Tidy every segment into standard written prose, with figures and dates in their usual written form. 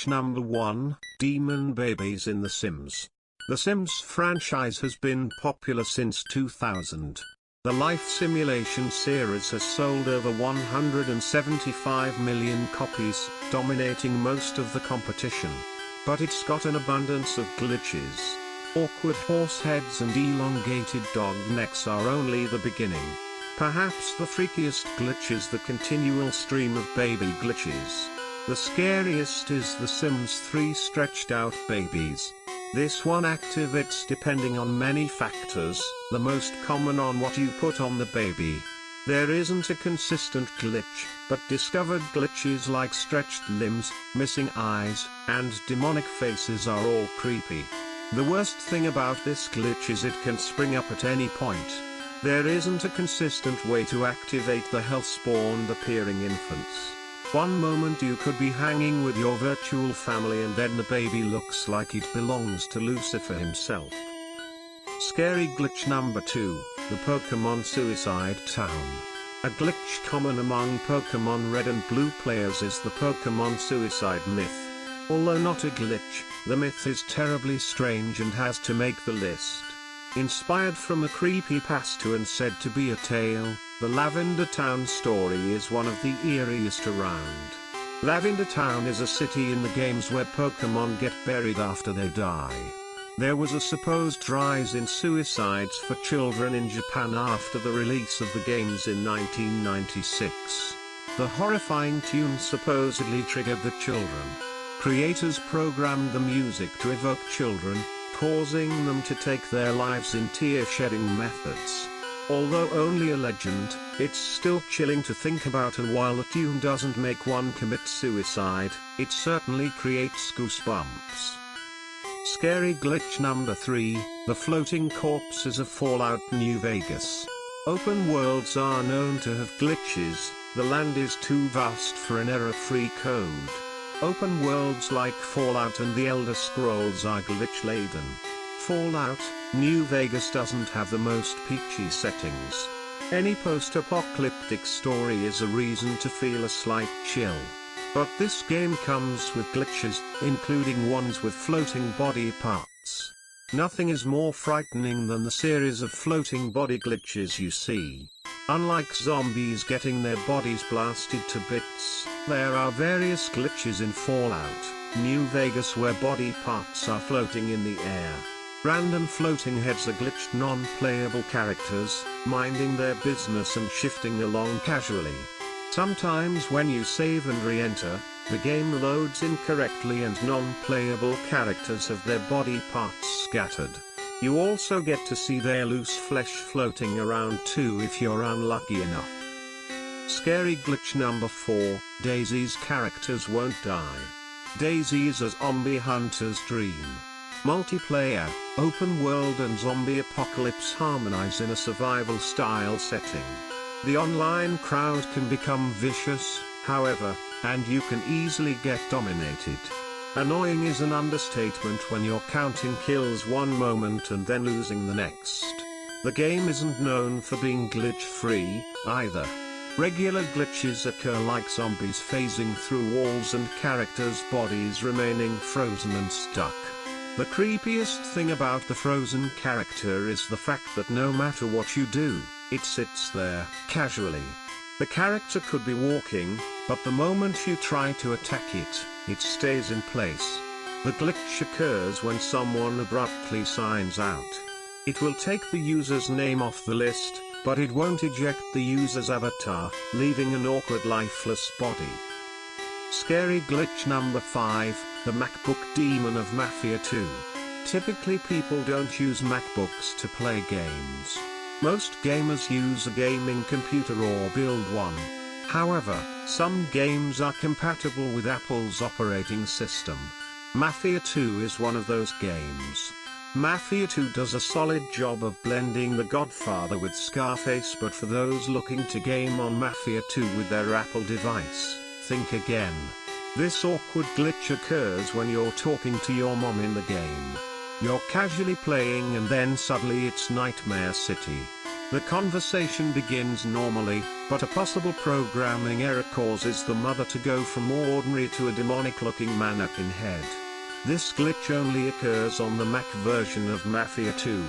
number 1, Demon Babies in The Sims. The Sims franchise has been popular since 2000. The life simulation series has sold over 175 million copies, dominating most of the competition. But it's got an abundance of glitches. Awkward horse heads and elongated dog necks are only the beginning. Perhaps the freakiest glitch is the continual stream of baby glitches. The scariest is The Sims 3 stretched out babies. This one activates depending on many factors, the most common on what you put on the baby. There isn't a consistent glitch, but discovered glitches like stretched limbs, missing eyes, and demonic faces are all creepy. The worst thing about this glitch is it can spring up at any point. There isn't a consistent way to activate the hell-spawned appearing infants. One moment you could be hanging with your virtual family and then the baby looks like it belongs to Lucifer himself. Scary glitch number 2, the Pokemon Suicide Town. A glitch common among Pokemon Red and Blue players is the Pokemon Suicide myth. Although not a glitch, the myth is terribly strange and has to make the list. Inspired from a creepypasta and said to be a tale, the Lavender Town story is one of the eeriest around. Lavender Town is a city in the games where Pokemon get buried after they die. There was a supposed rise in suicides for children in Japan after the release of the games in 1996. The horrifying tune supposedly triggered the children. Creators programmed the music to evoke children, causing them to take their lives in tear-shedding methods. Although only a legend, it's still chilling to think about, and while the tune doesn't make one commit suicide, it certainly creates goosebumps. Scary glitch number 3, the floating corpses of Fallout New Vegas. Open worlds are known to have glitches. The land is too vast for an error-free code. Open worlds like Fallout and the Elder Scrolls are glitch-laden. Fallout New Vegas doesn't have the most peachy settings. Any post-apocalyptic story is a reason to feel a slight chill. But this game comes with glitches, including ones with floating body parts. Nothing is more frightening than the series of floating body glitches you see. Unlike zombies getting their bodies blasted to bits, there are various glitches in Fallout New Vegas where body parts are floating in the air. Random floating heads are glitched non-playable characters, minding their business and shifting along casually. Sometimes when you save and re-enter, the game loads incorrectly and non-playable characters have their body parts scattered. You also get to see their loose flesh floating around too if you're unlucky enough. Scary glitch number 4, Daisy's characters won't die. Daisy is a zombie hunter's dream. Multiplayer, open world and zombie apocalypse harmonize in a survival-style setting. The online crowd can become vicious, however, and you can easily get dominated. Annoying is an understatement when you're counting kills one moment and then losing the next. The game isn't known for being glitch-free, either. Regular glitches occur like zombies phasing through walls and characters' bodies remaining frozen and stuck. The creepiest thing about the frozen character is the fact that no matter what you do, it sits there, casually. The character could be walking, but the moment you try to attack it, it stays in place. The glitch occurs when someone abruptly signs out. It will take the user's name off the list, but it won't eject the user's avatar, leaving an awkward lifeless body. Scary glitch number 5, the MacBook Demon of Mafia 2. Typically people don't use MacBooks to play games. Most gamers use a gaming computer or build one. However, some games are compatible with Apple's operating system. Mafia 2 is one of those games. Mafia 2 does a solid job of blending The Godfather with Scarface, but for those looking to game on Mafia 2 with their Apple device, think again. This awkward glitch occurs when you're talking to your mom in the game. You're casually playing and then suddenly it's Nightmare City. The conversation begins normally, but a possible programming error causes the mother to go from ordinary to a demonic-looking mannequin head. This glitch only occurs on the Mac version of Mafia 2.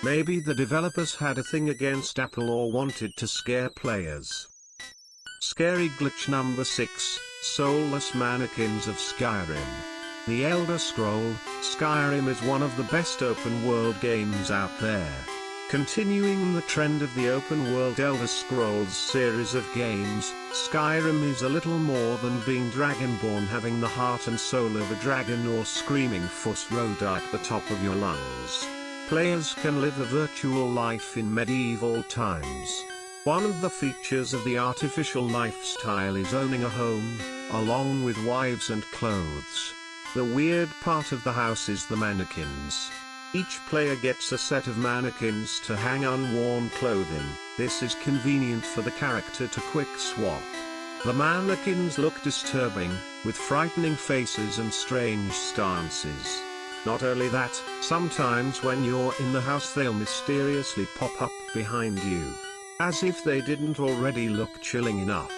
Maybe the developers had a thing against Apple or wanted to scare players. Scary glitch number 6, Soulless Mannequins of Skyrim. The Elder Scroll, Skyrim is one of the best open-world games out there. Continuing the trend of the open-world Elder Scrolls series of games, Skyrim is a little more than being Dragonborn, having the heart and soul of a dragon, or screaming Fusroda at the top of your lungs. Players can live a virtual life in medieval times. One of the features of the artificial lifestyle is owning a home, along with wives and clothes. The weird part of the house is the mannequins. Each player gets a set of mannequins to hang unworn clothing. This is convenient for the character to quick swap. The mannequins look disturbing, with frightening faces and strange stances. Not only that, sometimes when you're in the house they'll mysteriously pop up behind you. As if they didn't already look chilling enough.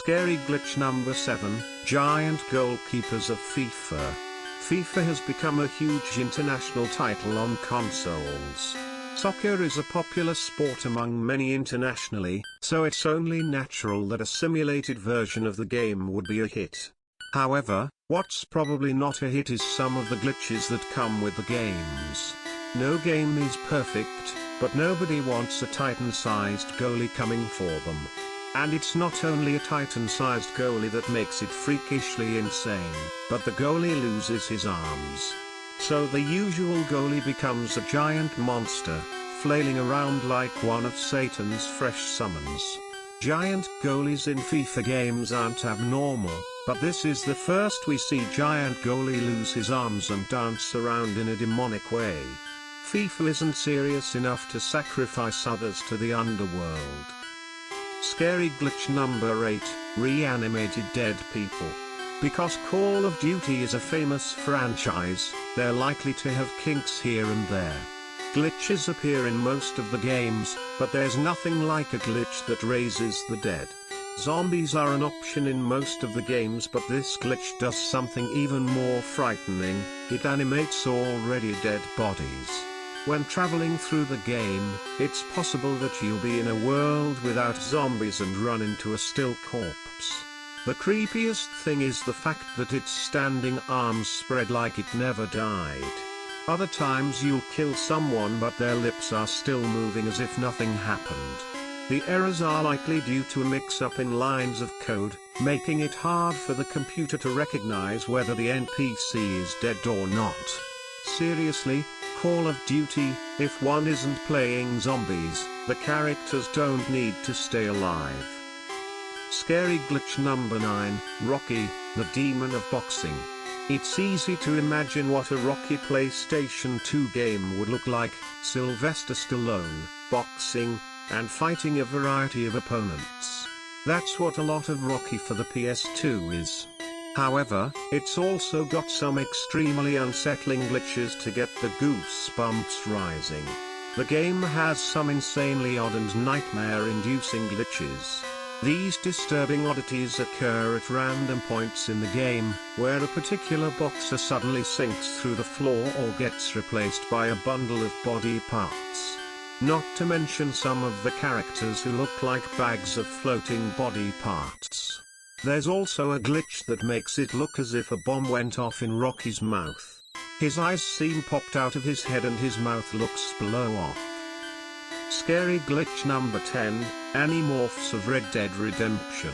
Scary glitch number 7, Giant Goalkeepers of FIFA. FIFA has become a huge international title on consoles. Soccer is a popular sport among many internationally, so it's only natural that a simulated version of the game would be a hit. However, what's probably not a hit is some of the glitches that come with the games. No game is perfect, but nobody wants a Titan-sized goalie coming for them. And it's not only a Titan-sized goalie that makes it freakishly insane, but the goalie loses his arms. So the usual goalie becomes a giant monster, flailing around like one of Satan's fresh summons. Giant goalies in FIFA games aren't abnormal, but this is the first we see giant goalie lose his arms and dance around in a demonic way. FIFA isn't serious enough to sacrifice others to the underworld. Scary glitch number 8, Reanimated Dead People. Because Call of Duty is a famous franchise, they're likely to have kinks here and there. Glitches appear in most of the games, but there's nothing like a glitch that raises the dead. Zombies are an option in most of the games, but this glitch does something even more frightening: it animates already dead bodies. When traveling through the game, it's possible that you'll be in a world without zombies and run into a still corpse. The creepiest thing is the fact that its standing arms spread like it never died. Other times you'll kill someone but their lips are still moving as if nothing happened. The errors are likely due to a mix-up in lines of code, making it hard for the computer to recognize whether the NPC is dead or not. Seriously, Call of Duty, if one isn't playing zombies, the characters don't need to stay alive. Scary glitch number 9, Rocky, the Demon of Boxing. It's easy to imagine what a Rocky PlayStation 2 game would look like: Sylvester Stallone, boxing, and fighting a variety of opponents. That's what a lot of Rocky for the PS2 is. However, it's also got some extremely unsettling glitches to get the goosebumps rising. The game has some insanely odd and nightmare-inducing glitches. These disturbing oddities occur at random points in the game, where a particular boxer suddenly sinks through the floor or gets replaced by a bundle of body parts. Not to mention some of the characters who look like bags of floating body parts. There's also a glitch that makes it look as if a bomb went off in Rocky's mouth. His eyes seem popped out of his head and his mouth looks blow off. Scary glitch number 10, Animorphs of Red Dead Redemption.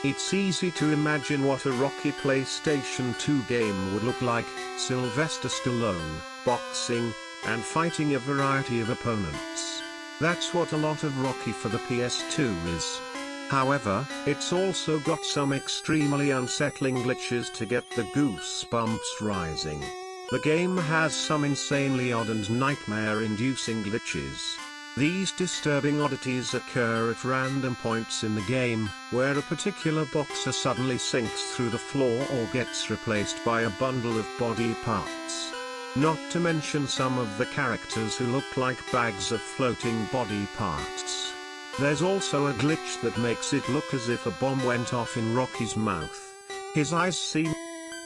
It's easy to imagine what a Rocky PlayStation 2 game would look like: Sylvester Stallone, boxing, and fighting a variety of opponents. That's what a lot of Rocky for the PS2 is. However, it's also got some extremely unsettling glitches to get the goosebumps rising. The game has some insanely odd and nightmare-inducing glitches. These disturbing oddities occur at random points in the game, where a particular boxer suddenly sinks through the floor or gets replaced by a bundle of body parts. Not to mention some of the characters who look like bags of floating body parts. There's also a glitch that makes it look as if a bomb went off in Rocky's mouth. His eyes seem...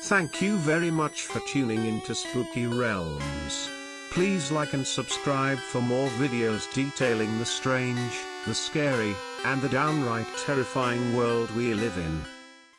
Thank you very much for tuning into Spooky Realms. Please like and subscribe for more videos detailing the strange, the scary, and the downright terrifying world we live in.